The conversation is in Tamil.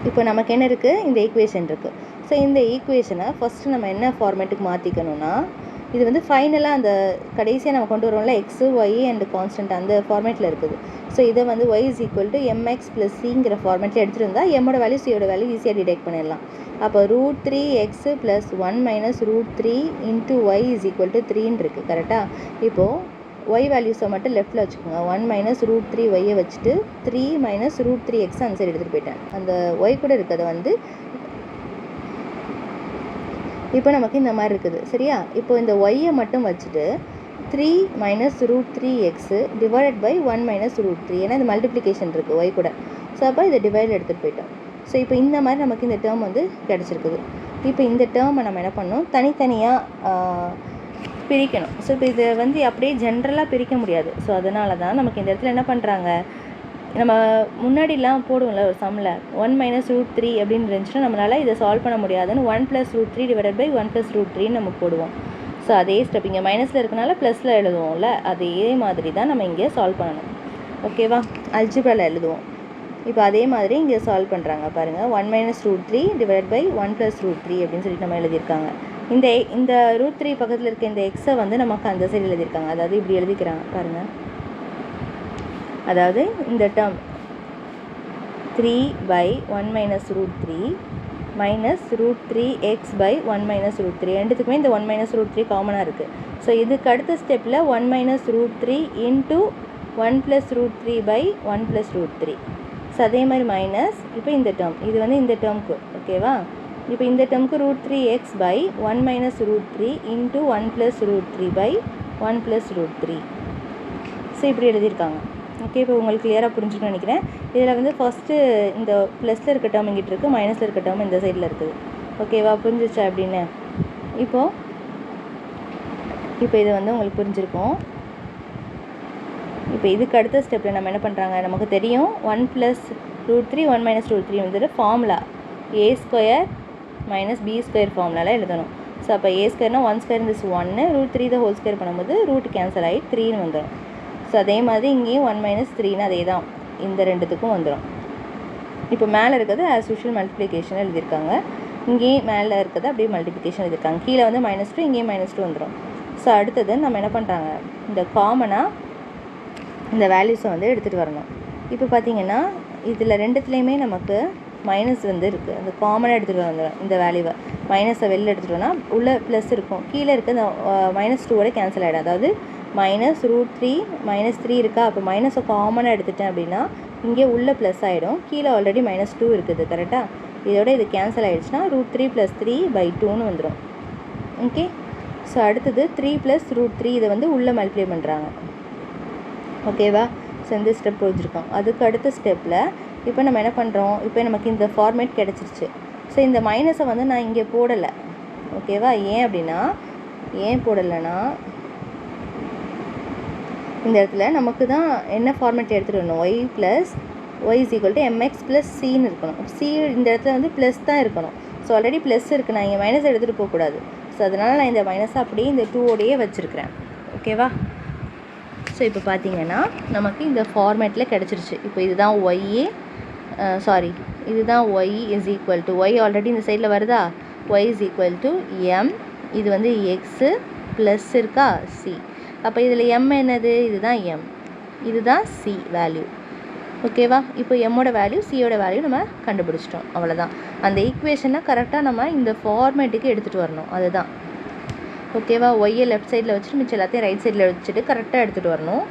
இப்போ நமக்கு என்ன இருக்குது, இந்த ஈக்குவேஷன் இருக்குது. ஸோ இந்த ஈக்குவேஷனை ஃபஸ்ட்டு நம்ம என்ன ஃபார்மேட்டுக்கு மாற்றிக்கணும்னா, இது வந்து ஃபைனலாக அந்த கடைசியாக நம்ம கொண்டு வரோம்ல எக்ஸு ஒய் அண்ட் கான்ஸ்டன்ட் அந்த ஃபார்மேட்டில் இருக்குது. ஸோ இதை வந்து y is equal to m x plus சிங்கிற ஃபார்மேட்டில் எடுத்துகிட்டு இருந்தால் எம்மோட வேல்யூ சியோட வேல்யூ ஈஸியாக டிடெக்ட் பண்ணிடலாம். அப்போ √3x plus 1 minus √3 into y is equal to 3ன்னு இருக்குது. கரெக்டாக? இப்போது ஒய் வேல்யூஸை மட்டும் லெஃப்ட்டில் வச்சுக்கோங்க. 1 மைனஸ் √3 ஒய்யை வச்சுட்டு 3 மைனஸ் √3x அந்த சைடு எடுத்துகிட்டு போயிட்டேன். அந்த ஒய் கூட இருக்கிறத வந்து இப்போ நமக்கு இந்த மாதிரி இருக்குது. சரியா? இப்போ இந்த ஒய்யை மட்டும் வச்சுட்டு 3 minus √3x divided by 1 minus √3, ஏன்னா இந்த மல்டிப்ளிகேஷன் இருக்குது ஒய் கூட. ஸோ அப்போ இதை டிவைடில் எடுத்துகிட்டு போயிட்டோம். ஸோ இப்போ இந்த மாதிரி நமக்கு இந்த டேர்ம் வந்து கிடச்சிருக்குது. இப்போ இந்த டேர்மை நம்ம என்ன பண்ணணும், தனித்தனியாக பிரிக்கணும். ஸோ இப்போ இதை வந்து அப்படியே ஜென்ரலாக பிரிக்க முடியாது. ஸோ அதனால தான் நமக்கு இந்த இடத்துல என்ன பண்ணுறாங்க, நம்ம முன்னாடிலாம் போடுவோம்ல ஒரு சம்மில் 1 மைனஸ் √3 அப்படின்னு இருந்துச்சுன்னா நம்மளால் இதை சால்வ் பண்ண முடியாதுன்னு 1 ப்ளஸ் √3 டிவைடட் பை 1 ப்ளஸ் √3 நம்ம போடுவோம். ஸோ அதே ஸ்டெப் இங்கே மைனஸில் இருக்கனால ப்ளஸில் எழுதுவோம்ல, அதே மாதிரி தான் நம்ம இங்கே சால்வ் பண்ணணும். ஓகேவா? அல்ஜிப்ராவில் எழுதுவோம். இப்போ அதே மாதிரி இங்கே சால்வ் பண்ணுறாங்க பாருங்கள். 1 மைனஸ் √3 டிவைட் பை 1 ப்ளஸ் √3 அப்படின்னு சொல்லிட்டு நம்ம எழுதியிருக்காங்க. இந்த √3 பக்கத்தில் இருக்க இந்த எக்ஸை வந்து நமக்கு அந்த சைடு எழுதியிருக்காங்க. அதாவது இப்படி எழுதிக்கிறாங்க பாருங்கள். அதாவது இந்த term 3 by 1 minus √3 minus √3x by 1 minus √3 ரெண்டுத்துக்குமே இந்த 1 மைனஸ் √3 காமனாக இருக்குது. ஸோ இதுக்கு அடுத்த ஸ்டெப்பில் 1 minus √3 into 1 plus √3 by 1 plus √3. So அதே மாதிரி மைனஸ் இப்போ இந்த டேர்ம், இது வந்து இந்த டேர்முக்கு. ஓகேவா? இப்போ இந்த டேர்முக்கு √3x by 1 minus √3 into 1 plus √3 by 1 plus √3. So இப்படி எழுதியிருக்காங்க. ஓகே, இப்போ உங்களுக்கு கிளியராக புரிஞ்சுக்கணும்னு நினைக்கிறேன். இதில் வந்து ஃபஸ்ட்டு இந்த ப்ளஸில் இருக்க டேர்ம் இங்கிட்டு இருக்குது, மைனஸில் இருக்க டேர்ம் இந்த சைடில் இருக்குது. ஓகேவா? புரிஞ்சிச்சா அப்படின்னு? இப்போது இது வந்து உங்களுக்கு புரிஞ்சிருக்கும். இப்போ இதுக்கு அடுத்த ஸ்டெப்பில் நம்ம என்ன பண்ணுறாங்க, நமக்கு தெரியும் 1 ப்ளஸ் √3 1 மைனஸ் √3 வந்துட்டு ஃபார்முலா a² மைனஸ் b² ஃபார்முலாவில் எழுதணும். ஸோ அப்போ a²னா 1² இருந்துச்சு 1, √3 த ஹோல் ஸ்கொயர் பண்ணும்போது ரூட் கேன்சல் ஆகி 3ன்னு வந்துடும். ஸோ அதே மாதிரி இங்கேயும் 1 மைனஸ் 3ன்னு அதே தான் இந்த ரெண்டுத்துக்கும் வந்துடும். இப்போ மேலே இருக்கிறது ஆஸ் யூஷுவல் மல்டிப்ளிகேஷன் எழுதியிருக்காங்க. இங்கேயும் மேலே இருக்கிறது அப்படியே மல்டிப்ளிகேஷன் எழுதியிருக்காங்க. கீழே வந்து -2 இங்கேயும் -2 வந்துடும். ஸோ அடுத்தது நம்ம என்ன பண்ணுறாங்க, இந்த காமனாக இந்த வேல்யூஸை வந்து எடுத்துகிட்டு வரணும். இப்போ பார்த்தீங்கன்னா இதில் ரெண்டுத்துலேயுமே நமக்கு மைனஸ் வந்து இருக்குது. அந்த காமனாக எடுத்துகிட்டு வந்துடும். இந்த வேல்யூவை மைனஸை வெளில எடுத்துகிட்டோன்னா உள்ளே ப்ளஸ் இருக்கும், கீழே இருக்க இந்த -2 கேன்சல் ஆகிடும். அதாவது மைனஸ் √3 -3 இருக்கா, அப்போ மைனஸை காமனாக எடுத்துட்டேன் அப்படின்னா இங்கே உள்ளே ப்ளஸ் ஆகிடும், கீழே ஆல்ரெடி -2 இருக்குது. கரெக்டாக? இதோட இது கேன்சல் ஆகிடுச்சுன்னா √3 + 3/2ன்னு வந்துடும். ஓகே, ஸோ அடுத்தது 3 + √3 இதை வந்து உள்ளே மல்டிப்ளை பண்ணுறாங்க. ஓகேவா? ஸோ இந்த ஸ்டெப் புரிஞ்சிருக்கோம். அதுக்கு அடுத்த ஸ்டெப்பில் இப்போ நம்ம என்ன பண்ணுறோம், இப்போ நமக்கு இந்த ஃபார்மேட் கிடச்சிருச்சு. ஸோ இந்த மைனஸை வந்து நான் இங்கே போடலை. ஓகேவா? ஏன் அப்படின்னா, ஏன் போடலைன்னா இந்த இடத்துல நமக்கு தான் என்ன ஃபார்மேட் எடுத்துகிட்டு வரணும், y = mx + cன்னு இருக்கணும். c இந்த இடத்துல வந்து ப்ளஸ் தான் இருக்கணும். ஸோ ஆல்ரெடி ப்ளஸ் இருக்குது, நான் இங்கே மைனஸ் எடுத்துகிட்டு போகக்கூடாது. ஸோ அதனால் நான் இந்த மைனஸை அப்படியே இந்த 2ஓடையே வச்சுருக்கிறேன். ஓகேவா? ஸோ இப்போ பார்த்தீங்கன்னா நமக்கு இந்த ஃபார்மேட்டில் கிடச்சிருச்சு. இப்போ இதுதான் இதுதான் y = y ஆல்ரெடி இந்த சைடில் வருதா, y = m, இது வந்து x ப்ளஸ் இருக்கா c. அப்போ இதில் m என்னது, இதுதான் m, இதுதான் c வேல்யூ. ஓகேவா? இப்போ எம்மோட வேல்யூ சியோட வேல்யூ நம்ம கண்டுபிடிச்சிட்டோம். அவ்வளோதான். அந்த ஈக்குவேஷனை கரெக்டாக நம்ம இந்த ஃபார்மேட்டுக்கு எடுத்துகிட்டு வரணும். அதுதான். ஓகேவா? ஒய்யை லெஃப்ட் சைடில் வச்சுட்டு மிச்சம் எல்லாத்தையும் ரைட் சைடில் வச்சுட்டு கரெக்டாக எடுத்துகிட்டு வரணும்.